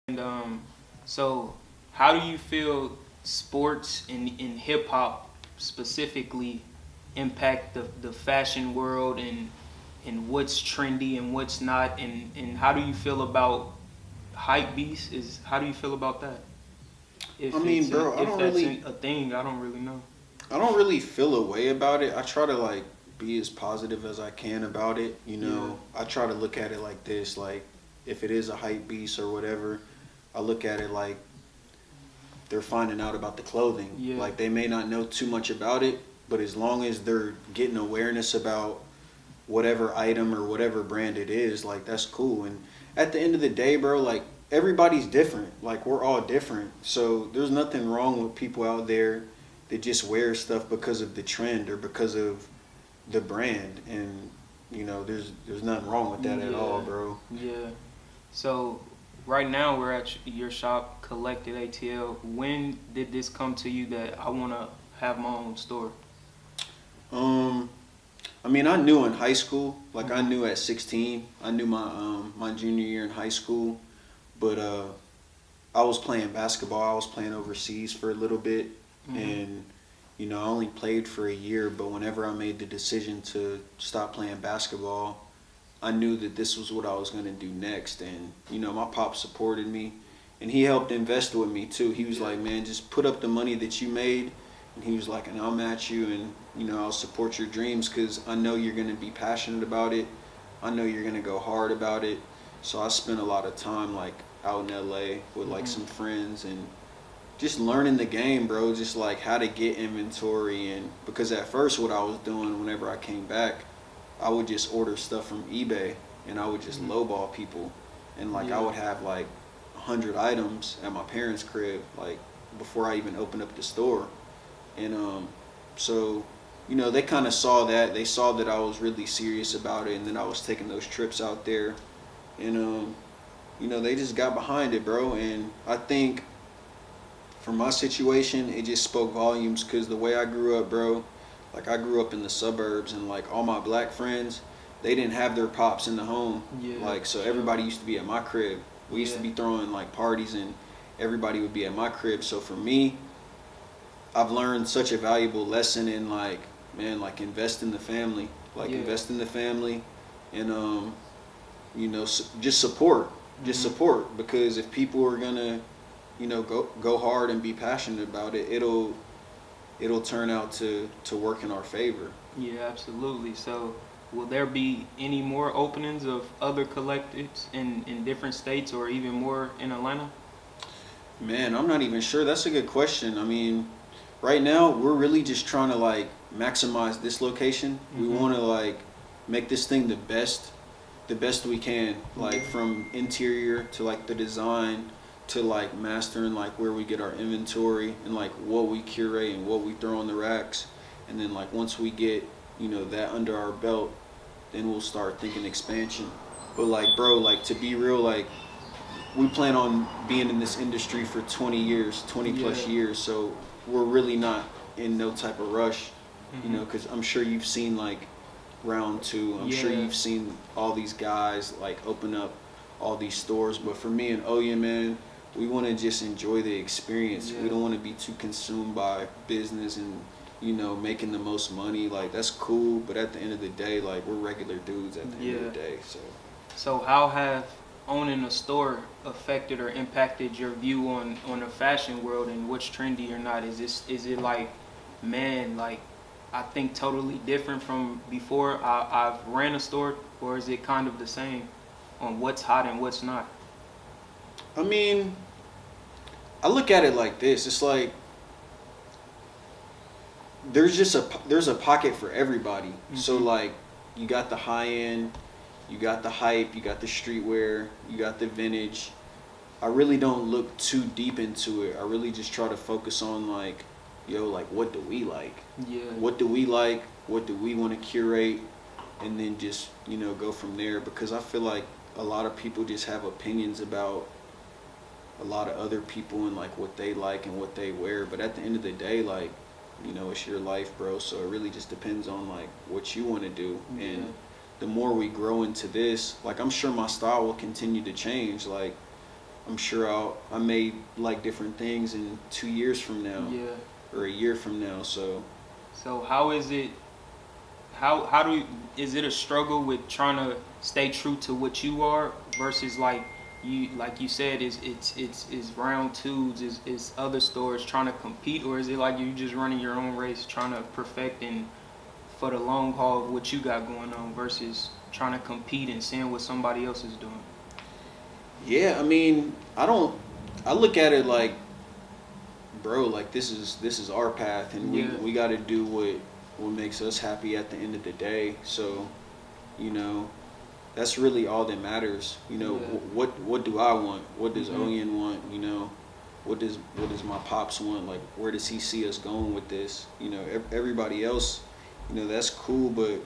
And so how do you feel sports in hip hop specifically impact the fashion world and what's trendy and what's not and how do you feel about hype beast is how do you feel about that? I mean, bro, If that's a thing, I don't really know. I don't really feel a way about it. I try to like be as positive as I can about it. Yeah. I try to look at it like this, like if it is a hype beast or whatever, I look at it like they're finding out about the clothing. Yeah. Like they may not know too much about it, but as long as they're getting awareness about whatever item or whatever brand it is, like that's cool. And at the end of the day, bro, like everybody's different. Like we're all different. So there's nothing wrong with people out there that just wear stuff because of the trend or because of the brand. And there's nothing wrong with that at all, Yeah. bro. Yeah. So right now we're at your shop, Collected ATL. When did this come to you that I want to have my own store? Um, I mean, I knew in high school, like I Mhm. knew at 16, I knew my junior year in high school, but I was playing basketball. I was playing overseas for a little bit, Mhm. and I only played for a year. But whenever I made the decision to stop playing basketball, I knew that this was what I was gonna do next. And my pop supported me, and he helped invest with me too. He was Yeah. like, "Man, just put up the money that you made," and he was like, "And I'll match you, and I'll support your dreams because I know you're gonna be passionate about it. I know you're gonna go hard about it." So I spent a lot of time like out in LA with like Mhm. some friends and just learning the game, bro. Just like how to get inventory, and because at first what I was doing whenever I came back, I would just order stuff from eBay and I would just Mhm. lowball people, and like I Yeah. would have like 100 items at my parents' crib, like before I even opened up the store, and so they kind of saw that. They saw that I was really serious about it, and then I was taking those trips out there, and they just got behind it, bro. And I think for my situation, it just spoke volumes because the way I grew up, bro, like I grew up in the suburbs, and like all my black friends, they didn't have their pops in the home. Yeah, Like, for so sure. everybody used to be at my crib. We used to Yeah. be throwing like parties, and everybody would be at my crib. So for me, I've learned such a valuable lesson in like, man, like invest in the family, like Yeah. invest in the family, and just support, Mhm. because if people are gonna, go hard and be passionate about it, it'll turn out to work in our favor. Yeah, absolutely. So, will there be any more openings of other collectives in different states or even more in Atlanta? Man, I'm not even sure. That's a good question. I mean, right now we're really just trying to like maximize this location. We Mhm. want to like make this thing the best we can, Yeah. like from interior to like the design to like mastering like where we get our inventory and like what we curate and what we throw on the racks. And then like once we get, that under our belt, then we'll start thinking expansion. But like bro, like to be real, like we plan on being in this industry for 20 years, 20 plus Yeah. years. So we're really not in no type of rush, Mhm. because I'm sure you've seen like round two. I'm sure Yeah. you've seen all these guys like open up all these stores. But for me and Oya, man, we want to just enjoy the experience. We Yeah. don't want to be too consumed by business and making the most money. Like that's cool, but at the end of the day, like we're regular dudes at the end of Yeah. the day. So So, how have owning a store affected or impacted your view on the fashion world and what's trendy or not? Is it like, man, like I think totally different from before I've ran a store, or is it kind of the same on what's hot and what's not? I mean, I look at it like this. It's like there's a pocket for everybody. So Mhm. like you got the high end, you got the hype, you got the streetwear, you got the vintage. I really don't look too deep into it. I really just try to focus on like, yo, like what do we like? Yeah. What do we like? What do we want to curate? And then just, go from there, because I feel like a lot of people just have opinions about a lot of other people and like what they like and what they wear. But at the end of the day, like, it's your life, bro. So it really just depends on like what you want to do. Yeah. And the more we grow into this, like I'm sure my style will continue to change. Like I'm sure I may like different things in 2 years from now Yeah. or a year from now. So So how is it? How do you, is it a struggle with trying to stay true to what you are versus like you said is round twos is other stores trying to compete, or is it like you just running your own race trying to perfect and for the long haul of what you got going on versus trying to compete and seeing what somebody else is doing? yeah, I mean, I look at it like, bro, like this is our path, and Yeah. we got to do what makes us happy at the end of the day. So, you know, that's really all that matters. You know, Yeah. what do I want? What does Mhm. Oyen want? You know, what does my pops want? Like, where does he see us going with this? You know, everybody else, you know, that's cool, but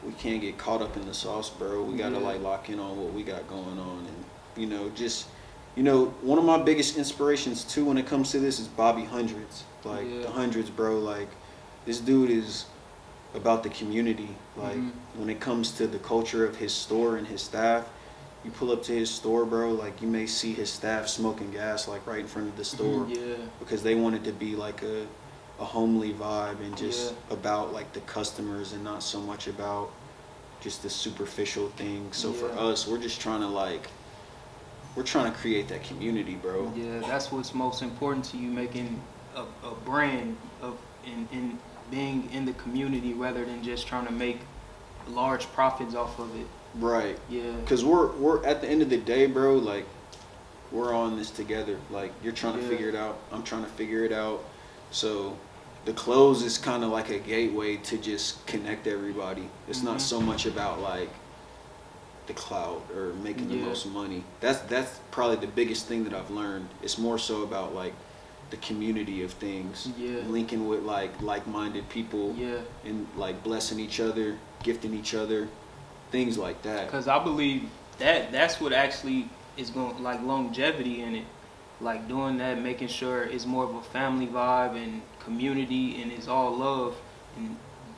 we can't get caught up in the sauce, bro. We gotta Yeah. like lock in on what we got going on, and you know, just one of my biggest inspirations too when it comes to this is Bobby Hundreds. Like Yeah. the Hundreds, bro. Like this dude is about the community. Like Mhm. when it comes to the culture of his store and his staff, you pull up to his store, bro. Like you may see his staff smoking gas like right in front of the store Yeah. because they want it to be like a homely vibe and just Yeah. about like the customers and not so much about just the superficial thing. So for Yeah. us, we're trying to create that community, bro. Yeah, that's what's most important to you, making a brand of in being in the community rather than just trying to make large profits off of it. Right. Yeah. Cause we're at the end of the day, bro. Like we're on this together. Like you're trying to Yeah. figure it out. I'm trying to figure it out. So the clothes is kind of like a gateway to just connect everybody. It's not Mhm. so much about like the clout or making the Yeah. most money. That's probably the biggest thing that I've learned. It's more so about like the community of things. Yeah. Linking with like-minded people Yeah. and like blessing each other, gifting each other, things like that. Because I believe that's what actually is going, like, longevity in it. Like doing that, making sure it's more of a family vibe and community and it's all love, and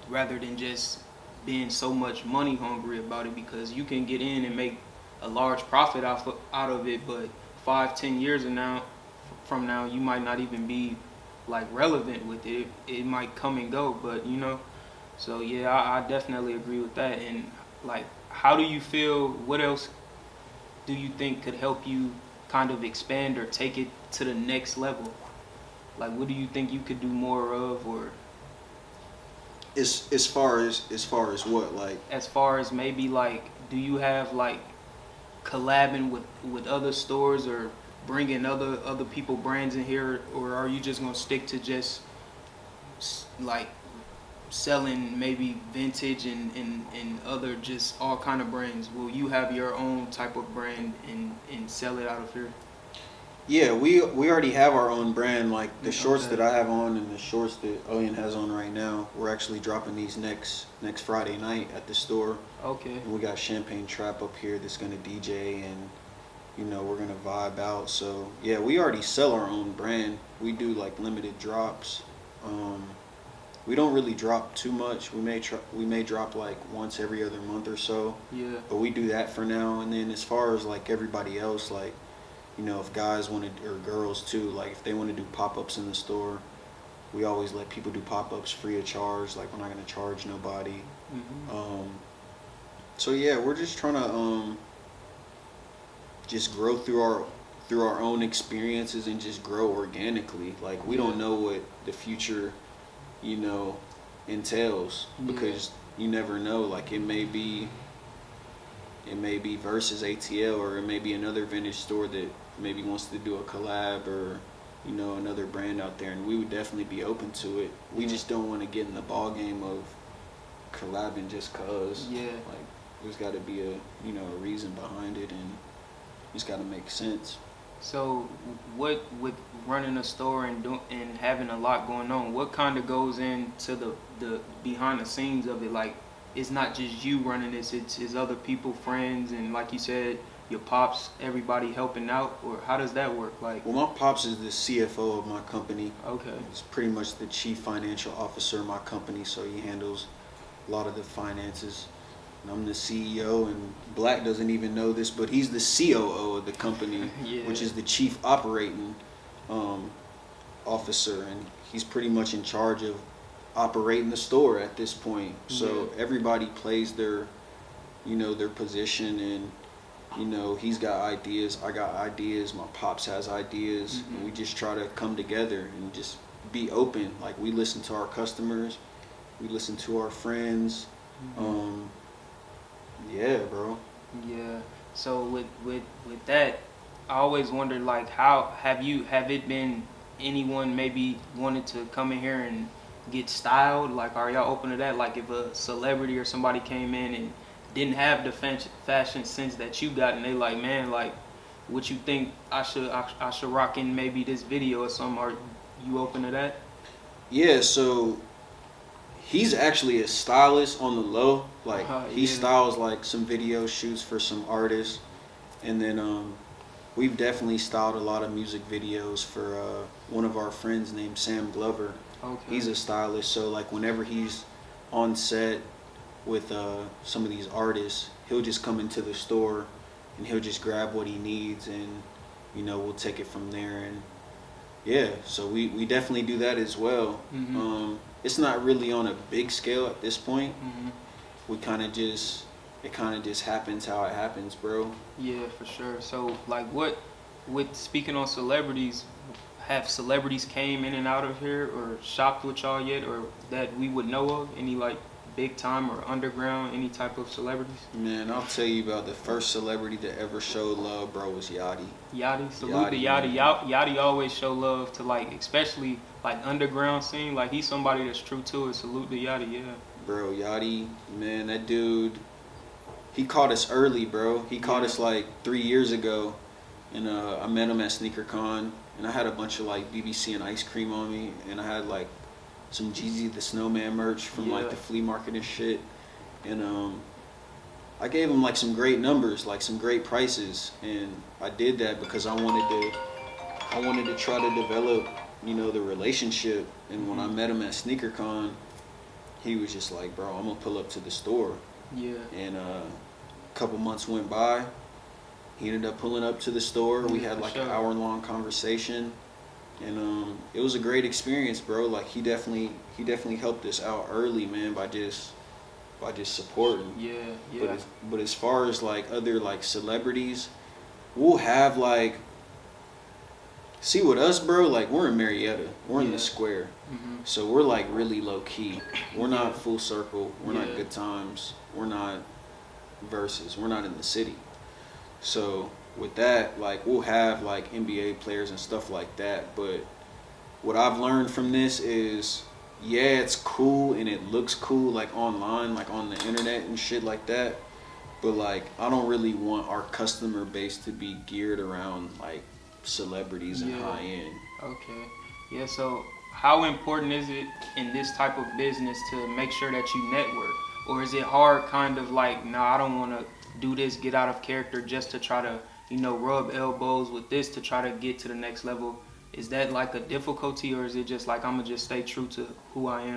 rather than just being so much money hungry about it, because you can get in and make a large profit out of it, but 5-10 years from now you might not even be like relevant with it. It might come and go, but you know. So yeah, I definitely agree with that. And like, how do you feel? What else do you think could help you kind of expand or take it to the next level? Like, what do you think you could do more of, or As far as what, like, as far as maybe like, do you have like collabing with other stores or bringing other people brands in here, or are you just gonna stick to just like selling maybe vintage and other just all kind of brands? Will you have your own type of brand and sell it out of here? yeah, we already have our own brand. Like the shorts Okay. that I have on and the shorts that Oyen has on right now, we're actually dropping these next Friday night at the store. Okay. And we got Champagne Trap up here that's gonna DJ, and you know we're gonna vibe out. So yeah, we already sell our own brand. We do like limited drops. We don't really drop too much. We may drop like once every other month or so, Yeah. but we do that for now. And then as far as like everybody else, like, you know, if guys want to, or girls too, like if they want to do pop-ups in the store, we always let people do pop-ups free of charge. Like we're not gonna charge nobody. Hmm. So yeah, we're just trying to just grow through our own experiences and just grow organically. Like we don't know what the future, you know, entails, because you never know. Like it may be versus ATL, or it may be another vintage store that maybe wants to do a collab, or you know, another brand out there, and we would definitely be open to it. We just don't want to get in the ball game of collabing just cause. Yeah. Like there's got to be a, you know, a reason behind it, and it's got to make sense. So, what with running a store and having a lot going on, what kind of goes into the behind the scenes of it? Like, it's not just you running this; it's other people, friends, and like you said, your pops, everybody helping out. Or how does that work? Like, Well, my pops is the CFO of my company. okay, He's pretty much the chief financial officer of my company, so he handles a lot of the finances. and I'm the CEO, and Black doesn't even know this, but he's the COO of the company, Yeah. which is the chief operating officer, and he's pretty much in charge of operating the store at this point. So Yeah. everybody plays their, their position, and he's got ideas, I got ideas, my pops has ideas, and we just try to come together and just be open. Like, we listen to our customers, we listen to our friends. Yeah, bro. Yeah. So with that, I always wondered, like, how have it been anyone maybe wanted to come in here and get styled? Like, are y'all open to that? Like, if a celebrity or somebody came in and didn't have the fashion sense that you got, and they like, man, like, what you think I should rock in maybe this video or something? Are you open to that? Yeah, so he's actually a stylist on the low. Like, he Yeah. styles like some video shoots for some artists, and then we've definitely styled a lot of music videos for one of our friends named Sam Glover. Okay. He's a stylist, so like whenever he's on set with some of these artists, he'll just come into the store and he'll just grab what he needs, and we'll take it from there. And yeah, so we definitely do that as well. It's not really on a big scale at this point. We kind of just, it kind of just happens how it happens, bro. Yeah, for sure. So, like, with speaking on celebrities, have celebrities came in and out of here or shopped with y'all yet, or that we would know of? Any, like, big time or underground, any type of celebrities? Man, I'll tell you about the first celebrity that ever showed love, bro, was Yachty. Yachty, salute to Yachty. Yachty always show love to, like, especially like underground scene. Like, he's somebody that's true to it. Salute to Yachty, yeah. Bro, Yachty, man, that dude, he caught us early, bro. He caught us like 3 years ago, and I met him at SneakerCon, and I had a bunch of like BBC and ice cream on me, and I had like some Jeezy the Snowman merch from like the flea market and shit, and I gave him like some great numbers, like some great prices, and I did that because I wanted to try to develop, the relationship. And when I met him at SneakerCon, he was just like, bro, I'm gonna pull up to the store. Yeah. And a couple months went by. He ended up pulling up to the store. We had like an hour-long conversation, and it was a great experience, bro. Like, he definitely helped us out early, man, by just supporting. Yeah. But as far as like other like celebrities, we'll have like, see, with us, bro, like, we're in Marietta, we're in the square, so we're like really low key. We're not Full Circle, we're not Good Times, we're not Versus, we're not in the city. So with that, like, we'll have like NBA players and stuff like that. But what I've learned from this is, yeah, it's cool and it looks cool like online, like on the internet and shit like that, but like, I don't really want our customer base to be geared around like celebrities and high end. Okay. Yeah, so how important is it in this type of business to make sure that you network? Or is it hard, kind of like, nah, I don't want to do this, get out of character just to try to, rub elbows with this to try to get to the next level? Is that like a difficulty, or is it just like, I'm going to just stay true to who I am?